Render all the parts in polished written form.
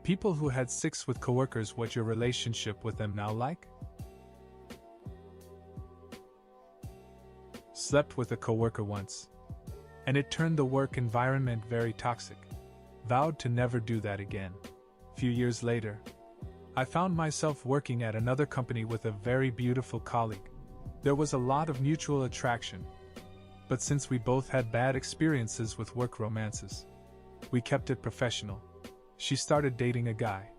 People who had sex with coworkers, what's your relationship with them now like? Slept with a coworker once, and it turned the work environment very toxic. Vowed to never do that again. Few years later, I found myself working at another company with a very beautiful colleague. There was a lot of mutual attraction, but since we both had bad experiences with work romances, we kept it professional. She started dating a guy,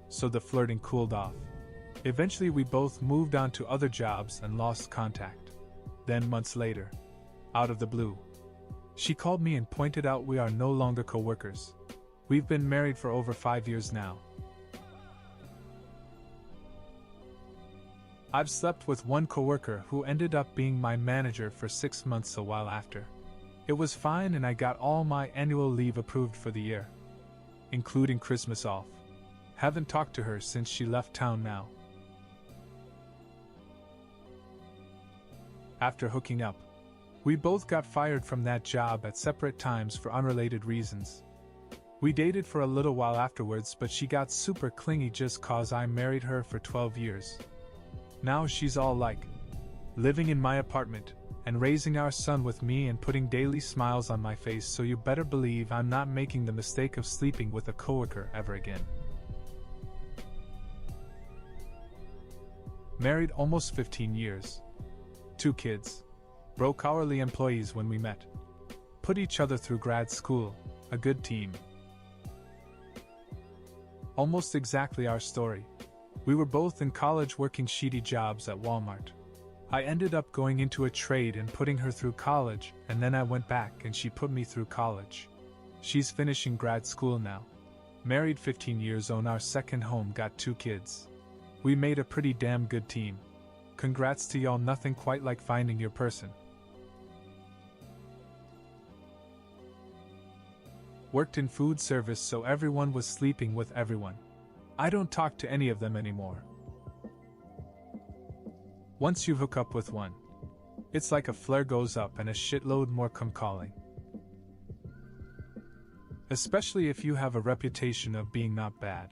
so the flirting cooled off. Eventually we both moved on to other jobs and lost contact. Then months later, out of the blue, she called me and pointed out we are no longer co-workers. We've been married for over 5 years now. I've slept with one coworker who ended up being my manager for 6 months a while after. It was fine and I got all my annual leave approved for the year, including Christmas off. Haven't talked to her since she left town now. After hooking up, we both got fired from that job at separate times for unrelated reasons. We dated for a little while afterwards, but she got super clingy just cause I married her for 12 years. Now she's all like, living in my apartment, and raising our son with me and putting daily smiles on my face, so you better believe I'm not making the mistake of sleeping with a coworker ever again. Married almost 15 years. 2 kids. Broke hourly employees when we met. Put each other through grad school, a good team. Almost exactly our story. We were both in college working shitty jobs at Walmart. I ended up going into a trade and putting her through college, and then I went back and she put me through college. She's finishing grad school now. Married 15 years, own our second home, got 2 kids. We made a pretty damn good team. Congrats to y'all, nothing quite like finding your person. Worked in food service, so everyone was sleeping with everyone. I don't talk to any of them anymore. Once you hook up with one, it's like a flare goes up and a shitload more come calling. Especially if you have a reputation of being not bad.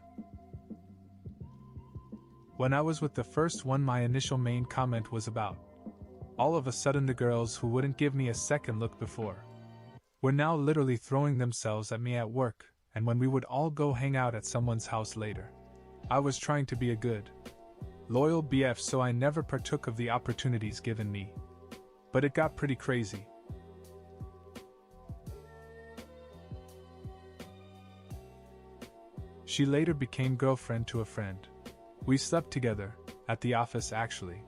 When I was with the first one, my initial main comment was about all of a sudden the girls who wouldn't give me a second look before were now literally throwing themselves at me at work, and when we would all go hang out at someone's house later. I was trying to be a good, loyal BF, so I never partook of the opportunities given me. But it got pretty crazy. She later became girlfriend to a friend. We slept together, at the office actually.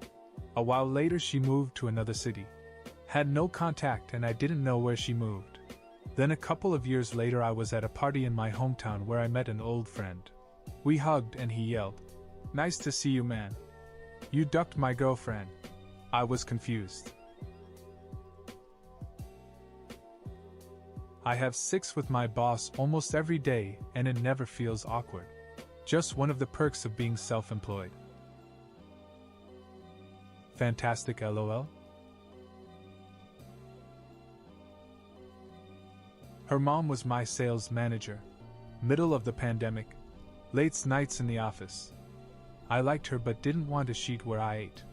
A while later she moved to another city. Had no contact and I didn't know where she moved. Then a couple of years later I was at a party in my hometown where I met an old friend. We hugged and he yelled, "Nice to see you, man. You ducked my girlfriend." I was confused. I have sex with my boss almost every day and it never feels awkward. Just one of the perks of being self-employed. Fantastic, LOL. Her mom was my sales manager. Middle of the pandemic. Late nights in the office. I liked her but didn't want a sheet where I ate.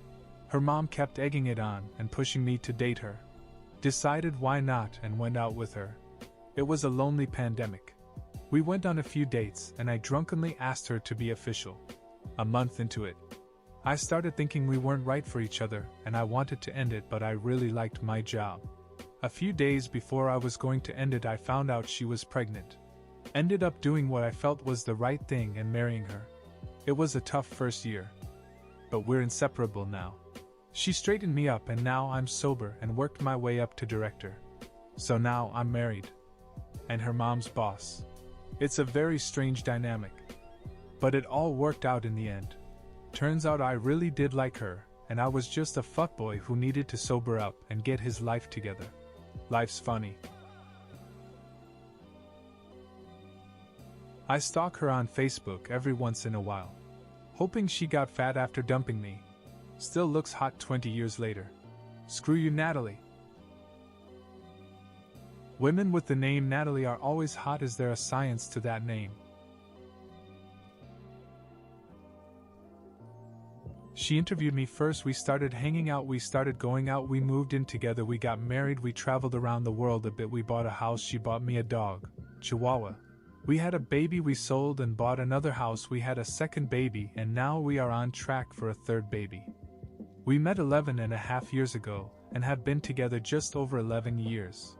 Her mom kept egging it on and pushing me to date her. Decided why not and went out with her. It was a lonely pandemic. We went on a few dates and I drunkenly asked her to be official. A month into it, I started thinking we weren't right for each other and I wanted to end it, but I really liked my job. A few days before I was going to end it, I found out she was pregnant. Ended up doing what I felt was the right thing and marrying her. It was a tough first year, but we're inseparable now. She straightened me up and now I'm sober and worked my way up to director. So now I'm married. And her mom's boss. It's a very strange dynamic. But it all worked out in the end. Turns out I really did like her, and I was just a fuckboy who needed to sober up and get his life together. Life's funny. I stalk her on Facebook every once in a while, hoping she got fat after dumping me. Still looks hot 20 years later. Screw you, Natalie. Women with the name Natalie are always hot. Is there a science to that name? She interviewed me first, we started hanging out, we started going out, we moved in together, we got married, we traveled around the world a bit, we bought a house, she bought me a dog, Chihuahua. We had a baby, we sold and bought another house, we had a second baby, and now we are on track for a third baby. We met 11.5 years ago, and have been together just over 11 years.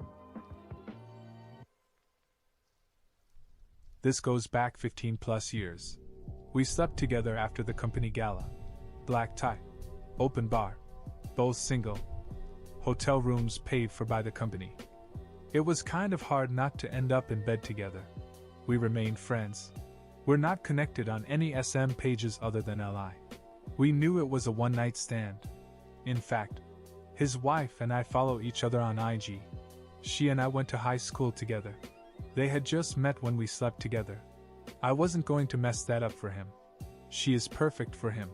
This goes back 15 plus years. We slept together after the company gala. Black tie. Open bar. Both single. Hotel rooms paid for by the company. It was kind of hard not to end up in bed together. We remained friends. We're not connected on any SM pages other than LI. We knew it was a one-night stand. In fact, his wife and I follow each other on IG. She and I went to high school together. They had just met when we slept together. I wasn't going to mess that up for him. She is perfect for him.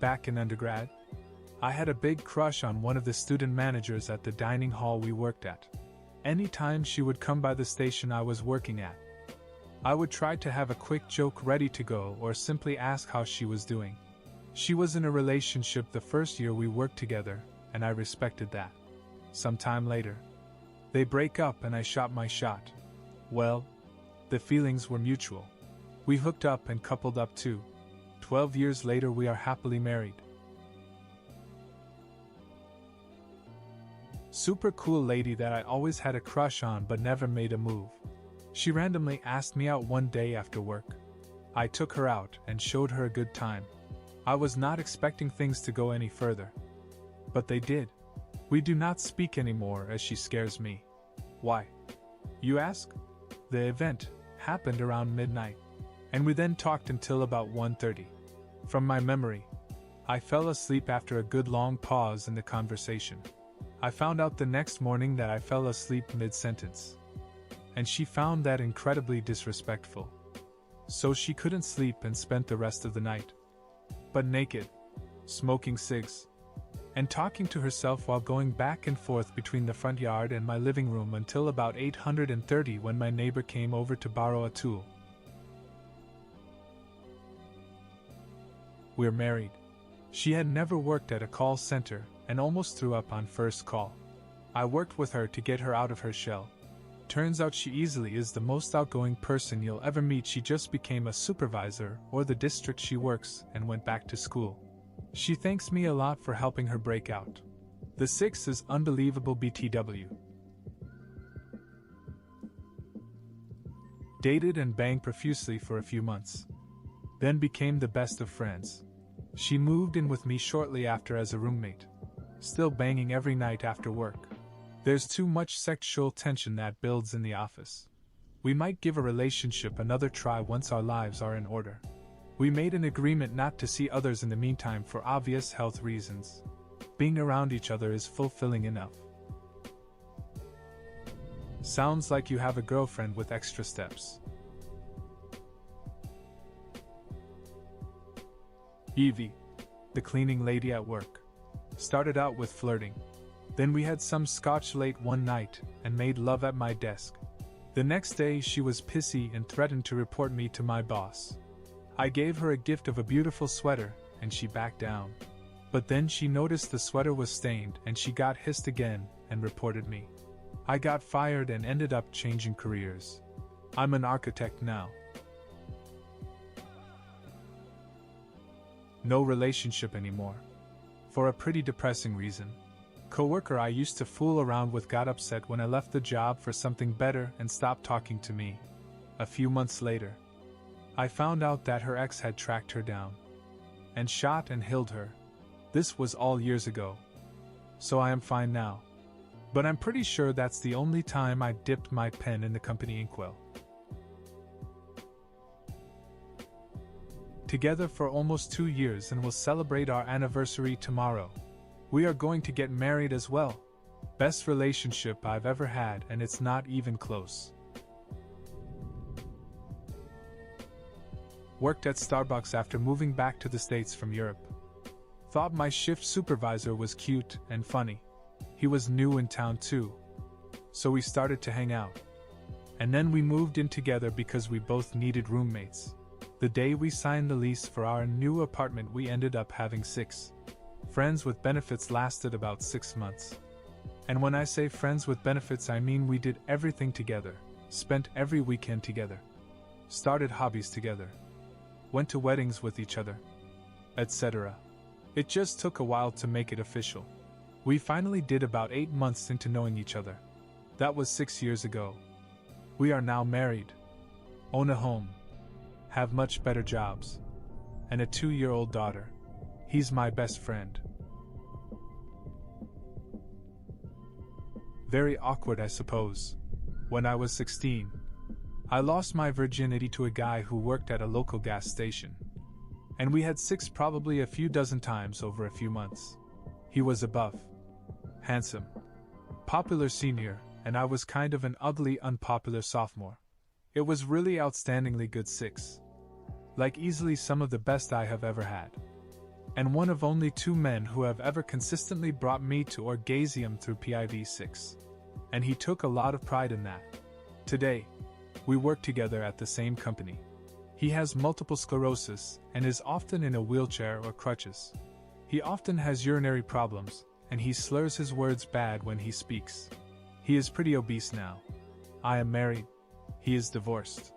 Back in undergrad, I had a big crush on one of the student managers at the dining hall we worked at. Anytime she would come by the station I was working at, I would try to have a quick joke ready to go or simply ask how she was doing. She was in a relationship the first year we worked together, and I respected that. Sometime later, they break up and I shot my shot. Well, the feelings were mutual. We hooked up and coupled up too. 12 years later we are happily married. Super cool lady that I always had a crush on but never made a move. She randomly asked me out one day after work. I took her out and showed her a good time. I was not expecting things to go any further. But they did. We do not speak anymore as she scares me. Why? You ask? The event happened around midnight, and we then talked until about 1:30. From my memory, I fell asleep after a good long pause in the conversation. I found out the next morning that I fell asleep mid-sentence. And she found that incredibly disrespectful. So she couldn't sleep and spent the rest of the night. But naked, smoking cigs, and talking to herself while going back and forth between the front yard and my living room until about 8:30 when my neighbor came over to borrow a tool. We're married. She had never worked at a call center and almost threw up on first call. I worked with her to get her out of her shell. Turns out she easily is the most outgoing person you'll ever meet. She just became a supervisor or the district she works and went back to school. She thanks me a lot for helping her break out. The 6 is unbelievable BTW. Dated and banged profusely for a few months. Then became the best of friends. She moved in with me shortly after as a roommate. Still banging every night after work. There's too much sexual tension that builds in the office. We might give a relationship another try once our lives are in order. We made an agreement not to see others in the meantime for obvious health reasons. Being around each other is fulfilling enough. Sounds like you have a girlfriend with extra steps. Evie, the cleaning lady at work. Started out with flirting. Then we had some scotch late one night and made love at my desk. The next day she was pissy and threatened to report me to my boss. I gave her a gift of a beautiful sweater and she backed down. But then she noticed the sweater was stained and she got hissed again and reported me. I got fired and ended up changing careers. I'm an architect now. No relationship anymore. For a pretty depressing reason. Coworker I used to fool around with got upset when I left the job for something better and stopped talking to me. A few months later, I found out that her ex had tracked her down and shot and killed her. This was all years ago. So I am fine now. But I'm pretty sure that's the only time I dipped my pen in the company inkwell. Together for almost 2 years and will celebrate our anniversary tomorrow. We are going to get married as well. Best relationship I've ever had and it's not even close. Worked at Starbucks after moving back to the States from Europe. Thought my shift supervisor was cute and funny. He was new in town too. So we started to hang out. And then we moved in together because we both needed roommates. The day we signed the lease for our new apartment, we ended up having 6. Friends with benefits lasted about 6 months. And when I say friends with benefits, I mean we did everything together, spent every weekend together, started hobbies together, went to weddings with each other, etc. It just took a while to make it official. We finally did about 8 months into knowing each other. That was 6 years ago. We are now married, own a home, have much better jobs, and a 2-year-old daughter. He's my best friend. Very awkward, I suppose. When I was 16, I lost my virginity to a guy who worked at a local gas station. And we had sex probably a few dozen times over a few months. He was a buff, handsome, popular senior, and I was kind of an ugly, unpopular sophomore. It was really outstandingly good sex. Like easily some of the best I have ever had. And one of only 2 men who have ever consistently brought me to orgasm through PIV6. And he took a lot of pride in that. Today, we work together at the same company. He has multiple sclerosis and is often in a wheelchair or crutches. He often has urinary problems, and he slurs his words bad when he speaks. He is pretty obese now. I am married. He is divorced.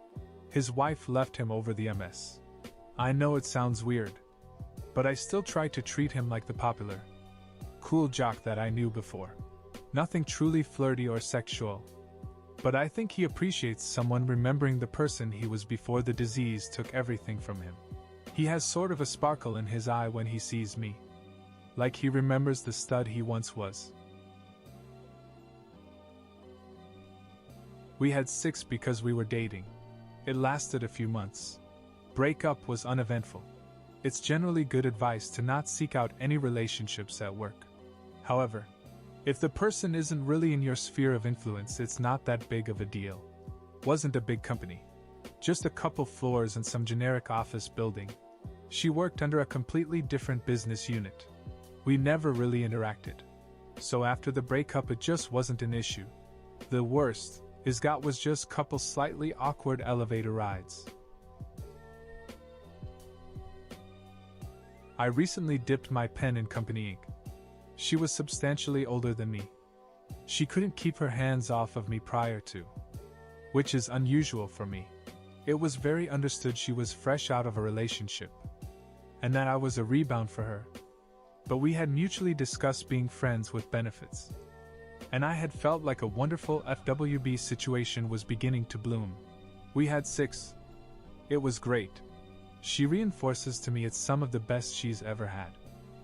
His wife left him over the MS. I know it sounds weird, but I still try to treat him like the popular, cool jock that I knew before. Nothing truly flirty or sexual. But I think he appreciates someone remembering the person he was before the disease took everything from him. He has sort of a sparkle in his eye when he sees me. Like he remembers the stud he once was. We had sex because we were dating. It lasted a few months. Breakup was uneventful. It's generally good advice to not seek out any relationships at work. However, if the person isn't really in your sphere of influence, it's not that big of a deal. Wasn't a big company. Just a couple floors and some generic office building. She worked under a completely different business unit. We never really interacted. So after the breakup, it just wasn't an issue. The worst is got was just couple slightly awkward elevator rides. I recently dipped my pen in company ink. She was substantially older than me. She couldn't keep her hands off of me prior to, which is unusual for me. It was very understood she was fresh out of a relationship, and that I was a rebound for her. But we had mutually discussed being friends with benefits. And I had felt like a wonderful FWB situation was beginning to bloom. We had sex. It was great. She reinforces to me it's some of the best she's ever had.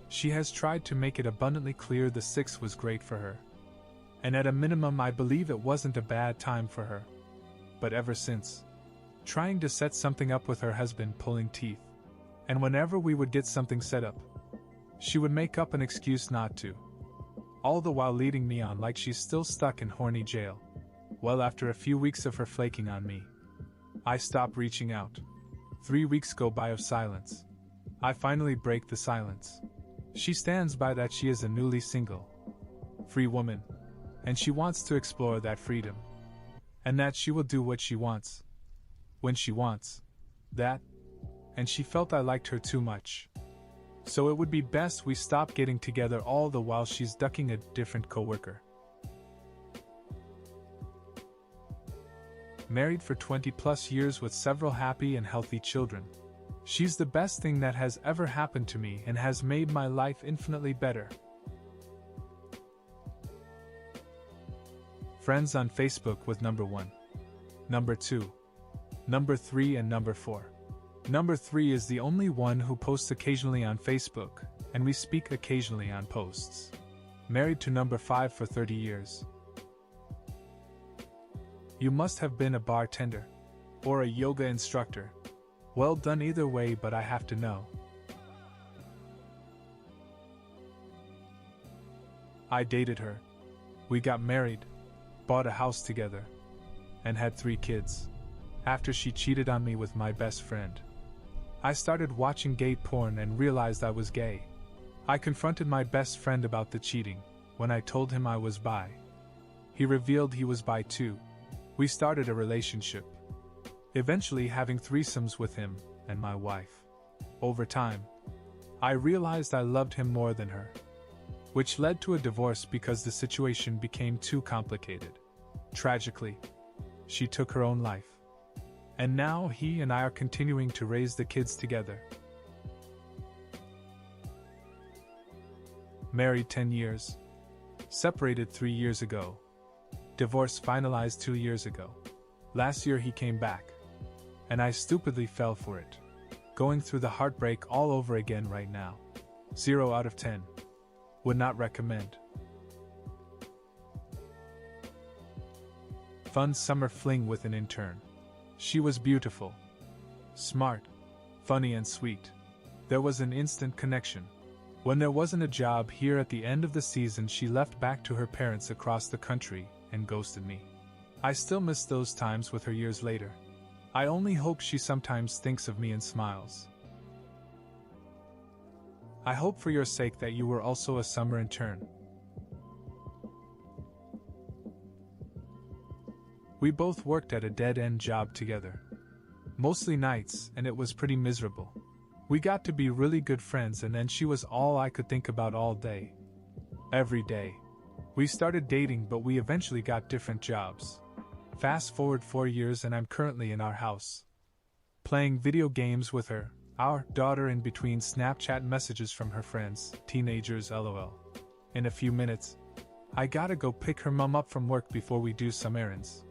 She has tried to make it abundantly clear the sex was great for her. And at a minimum, I believe it wasn't a bad time for her. But ever since, trying to set something up with her has been pulling teeth. And whenever we would get something set up, she would make up an excuse not to. All the while leading me on like she's still stuck in horny jail. Well, after a few weeks of her flaking on me, I stop reaching out. 3 weeks go by of silence. I finally break the silence. She stands by that she is a newly single, free woman, and she wants to explore that freedom. And that she will do what she wants, when she wants. That, and she felt I liked her too much. So it would be best we stop getting together all the while she's ducking a different coworker. Married for 20 plus years with several happy and healthy children. She's the best thing that has ever happened to me and has made my life infinitely better. Friends on Facebook with number 1, number 2, number 3 and number 4. Number 3 is the only one who posts occasionally on Facebook, and we speak occasionally on posts. Married to number 5 for 30 years. You must have been a bartender, or a yoga instructor. Well done either way, but I have to know. I dated her. We got married, bought a house together, and had 3 kids. After she cheated on me with my best friend, I started watching gay porn and realized I was gay. I confronted my best friend about the cheating when I told him I was bi. He revealed he was bi too. We started a relationship, eventually having threesomes with him, and my wife. Over time, I realized I loved him more than her, which led to a divorce because the situation became too complicated. Tragically, she took her own life. And now he and I are continuing to raise the kids together. Married 10 years. Separated 3 years ago. Divorce finalized 2 years ago. Last year he came back. And I stupidly fell for it. Going through the heartbreak all over again right now. 0 out of 10. Would not recommend. Fun summer fling with an intern. She was beautiful, smart, funny and sweet. There was an instant connection. When there wasn't a job here at the end of the season, she left back to her parents across the country and ghosted me. I still miss those times with her years later. I only hope she sometimes thinks of me and smiles. I hope for your sake that you were also a summer intern. We both worked at a dead-end job together. Mostly nights, and it was pretty miserable. We got to be really good friends, and then she was all I could think about all day. Every day. We started dating, but we eventually got different jobs. Fast forward 4 years and I'm currently in our house. Playing video games with her, our daughter, in between Snapchat messages from her friends, teenagers lol. In a few minutes, I gotta go pick her mom up from work before we do some errands.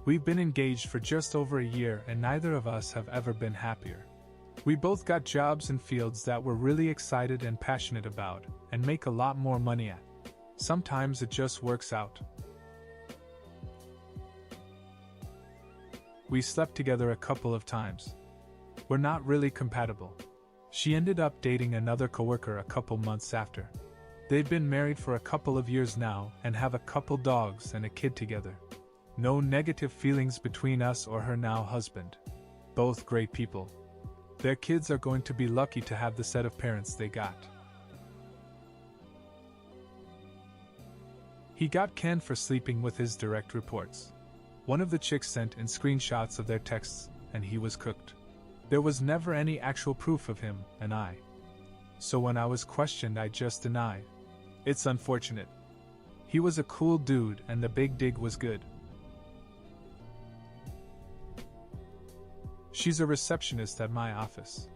We've been engaged for just over a year and neither of us have ever been happier. We both got jobs in fields that we're really excited and passionate about, and make a lot more money at. Sometimes it just works out. We slept together a couple of times. We're not really compatible. She ended up dating another coworker a couple months after. They've been married for a couple of years now and have a couple dogs and a kid together. No negative feelings between us or her now husband. Both great people. Their kids are going to be lucky to have the set of parents they got. He got canned for sleeping with his direct reports. One of the chicks sent in screenshots of their texts, and he was cooked. There was never any actual proof of him and I. So when I was questioned, I just denied. It's unfortunate. He was a cool dude and the big dig was good. She's a receptionist at my office.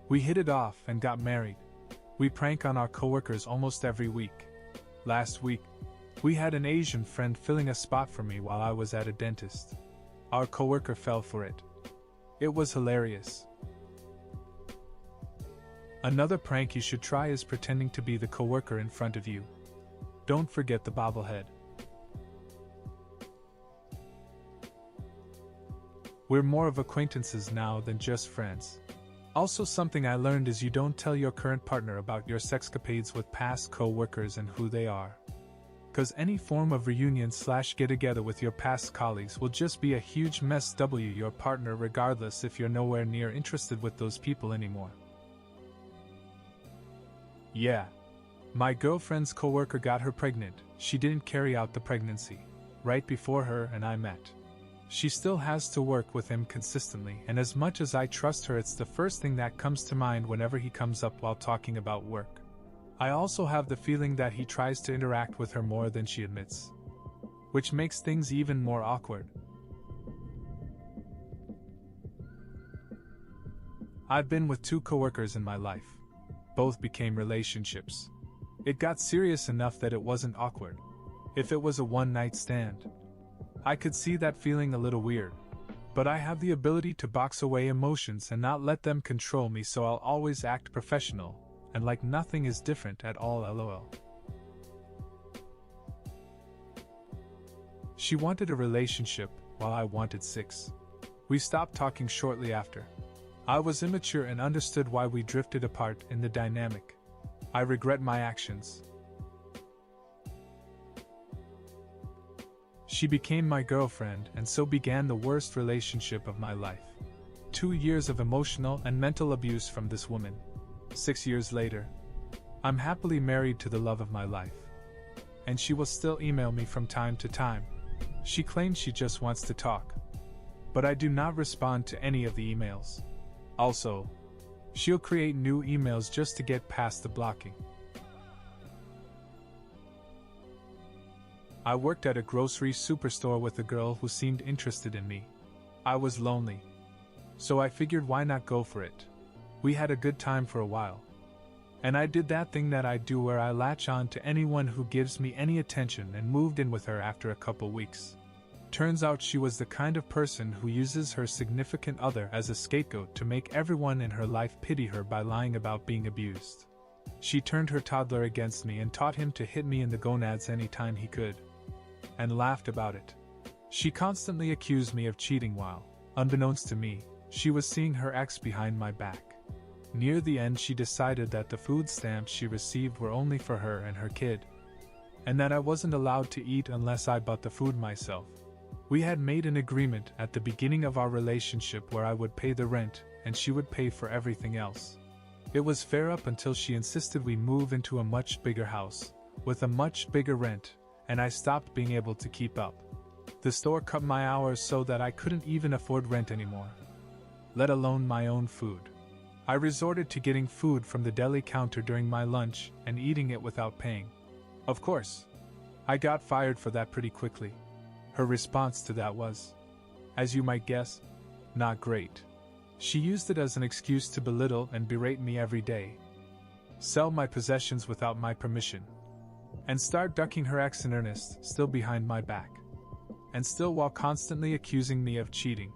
We hit it off and got married. We prank on our coworkers almost every week. Last week, we had an Asian friend filling a spot for me while I was at a dentist. Our coworker fell for it. It was hilarious. Another prank you should try is pretending to be the coworker in front of you. Don't forget the bobblehead. We're more of acquaintances now than just friends. Also, something I learned is you don't tell your current partner about your sexcapades with past co-workers and who they are. Cause any form of reunion / get-together with your past colleagues will just be a huge mess. Your partner, regardless if you're nowhere near interested with those people anymore. Yeah. My girlfriend's coworker got her pregnant. She didn't carry out the pregnancy. Right before her and I met. She still has to work with him consistently, and as much as I trust her, it's the first thing that comes to mind whenever he comes up while talking about work. I also have the feeling that he tries to interact with her more than she admits, which makes things even more awkward. I've been with 2 coworkers in my life. Both became relationships. It got serious enough that it wasn't awkward. If it was a one-night stand, I could see that feeling a little weird. But I have the ability to box away emotions and not let them control me, so I'll always act professional, and like nothing is different at all lol. She wanted a relationship, while I wanted 6. We stopped talking shortly after. I was immature and understood why we drifted apart in the dynamic. I regret my actions. She became my girlfriend, and so began the worst relationship of my life. 2 years of emotional and mental abuse from this woman. 6 years later, I'm happily married to the love of my life. And she will still email me from time to time. She claims she just wants to talk. But I do not respond to any of the emails. Also, she'll create new emails just to get past the blocking. I worked at a grocery superstore with a girl who seemed interested in me. I was lonely, so I figured why not go for it. We had a good time for a while. And I did that thing that I do where I latch on to anyone who gives me any attention and moved in with her after a couple weeks. Turns out she was the kind of person who uses her significant other as a scapegoat to make everyone in her life pity her by lying about being abused. She turned her toddler against me and taught him to hit me in the gonads anytime he could. And laughed about it. She constantly accused me of cheating while, unbeknownst to me, she was seeing her ex behind my back. Near the end she decided that the food stamps she received were only for her and her kid, and that I wasn't allowed to eat unless I bought the food myself. We had made an agreement at the beginning of our relationship where I would pay the rent and she would pay for everything else. It was fair up until she insisted we move into a much bigger house, with a much bigger rent, and I stopped being able to keep up. The store cut my hours so that I couldn't even afford rent anymore, let alone my own food. I resorted to getting food from the deli counter during my lunch and eating it without paying. Of course, I got fired for that pretty quickly. Her response to that was, as you might guess, not great. She used it as an excuse to belittle and berate me every day, sell my possessions without my permission, and start ducking her ex in earnest, still behind my back, and still while constantly accusing me of cheating.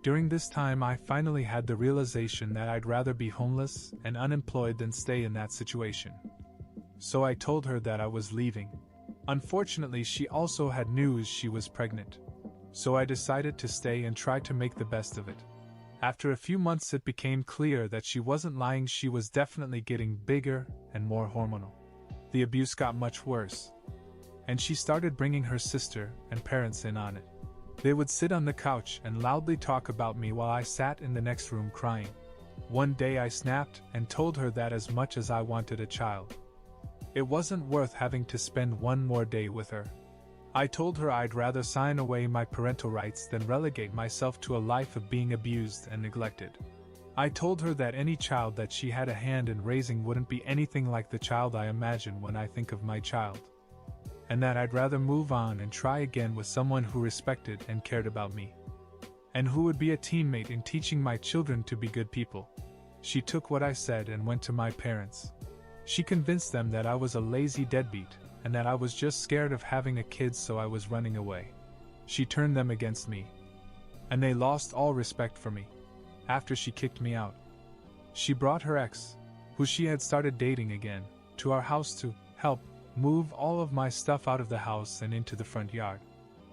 During this time I finally had the realization that I'd rather be homeless and unemployed than stay in that situation. So I told her that I was leaving. Unfortunately, she also had news she was pregnant. So I decided to stay and try to make the best of it. After a few months it became clear that she wasn't lying, she was definitely getting bigger and more hormonal. The abuse got much worse, and she started bringing her sister and parents in on it. They would sit on the couch and loudly talk about me while I sat in the next room crying. One day I snapped and told her that as much as I wanted a child, it wasn't worth having to spend one more day with her. I told her I'd rather sign away my parental rights than relegate myself to a life of being abused and neglected. I told her that any child that she had a hand in raising wouldn't be anything like the child I imagine when I think of my child, and that I'd rather move on and try again with someone who respected and cared about me, and who would be a teammate in teaching my children to be good people. She took what I said and went to my parents. She convinced them that I was a lazy deadbeat, and that I was just scared of having a kid, so I was running away. She turned them against me, and they lost all respect for me. After she kicked me out, she brought her ex, who she had started dating again, to our house to help move all of my stuff out of the house and into the front yard.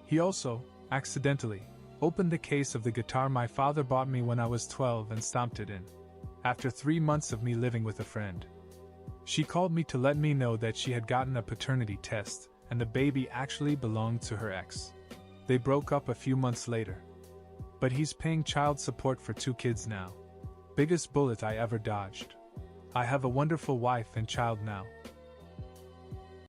He also, accidentally, opened the case of the guitar my father bought me when I was 12 and stomped it in. After 3 months of me living with a friend, she called me to let me know that she had gotten a paternity test and the baby actually belonged to her ex. They broke up a few months later, but he's paying child support for 2 kids now. Biggest bullet I ever dodged. I have a wonderful wife and child now.